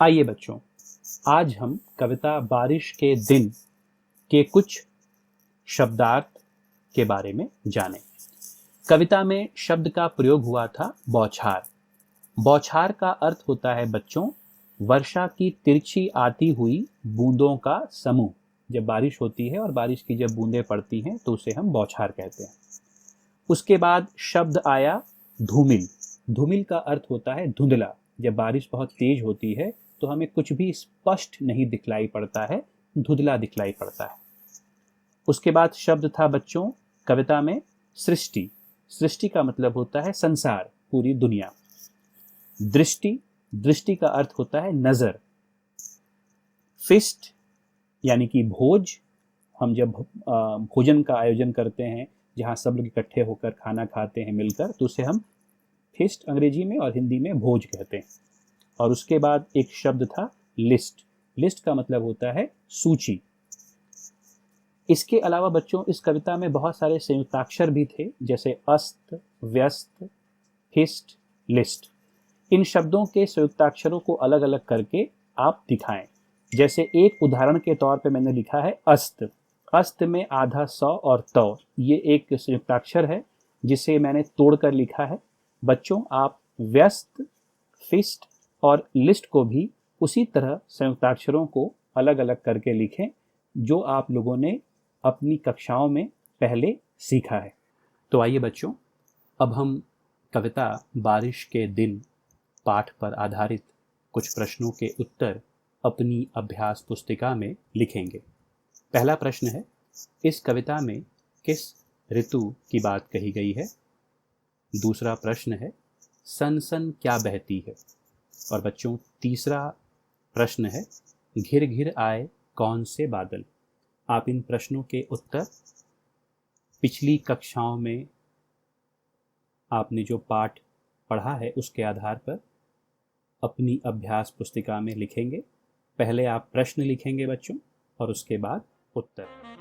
आइए बच्चों, आज हम कविता बारिश के दिन के कुछ शब्दार्थ के बारे में जानें। कविता में शब्द का प्रयोग हुआ था बौछार। बौछार का अर्थ होता है बच्चों वर्षा की तिरछी आती हुई बूंदों का समूह। जब बारिश होती है और बारिश की जब बूंदें पड़ती हैं तो उसे हम बौछार कहते हैं। उसके बाद शब्द आया धूमिल। धूमिल का अर्थ होता है धुंधला। जब बारिश बहुत तेज होती है तो हमें कुछ भी स्पष्ट नहीं दिखलाई पड़ता है, धुंधला दिखलाई पड़ता है। उसके बाद शब्द था बच्चों कविता में सृष्टि। सृष्टि का मतलब होता है संसार, पूरी दुनिया। दृष्टि, दृष्टि का अर्थ होता है नजर। फिस्ट यानी कि भोज, हम जब भोजन का आयोजन करते हैं जहाँ सब लोग इकट्ठे होकर खाना खाते हैं मिलकर, तो उसे हम फिस्ट अंग्रेजी में और हिंदी में भोज कहते हैं। और उसके बाद एक शब्द था लिस्ट। लिस्ट का मतलब होता है सूची। इसके अलावा बच्चों इस कविता में बहुत सारे संयुक्ताक्षर भी थे, जैसे अस्त, व्यस्त, हिस्ट, लिस्ट। इन शब्दों के संयुक्ताक्षरों को अलग अलग करके आप दिखाएं। जैसे एक उदाहरण के तौर पे मैंने लिखा है अस्त। अस्त में आधा सौ और तौ, ये एक संयुक्ताक्षर है जिसे मैंने तोड़कर लिखा है। बच्चों आप व्यस्त, फिस्ट और लिस्ट को भी उसी तरह संयुक्ताक्षरों को अलग अलग करके लिखें जो आप लोगों ने अपनी कक्षाओं में पहले सीखा है। तो आइए बच्चों, अब हम कविता बारिश के दिन पाठ पर आधारित कुछ प्रश्नों के उत्तर अपनी अभ्यास पुस्तिका में लिखेंगे। पहला प्रश्न है, इस कविता में किस ऋतु की बात कही गई है? दूसरा प्रश्न है, सन सन क्या बहती है? और बच्चों तीसरा प्रश्न है, घिर घिर आए कौन से बादल? आप इन प्रश्नों के उत्तर पिछली कक्षाओं में आपने जो पाठ पढ़ा है उसके आधार पर अपनी अभ्यास पुस्तिका में लिखेंगे। पहले आप प्रश्न लिखेंगे बच्चों और उसके बाद उत्तर।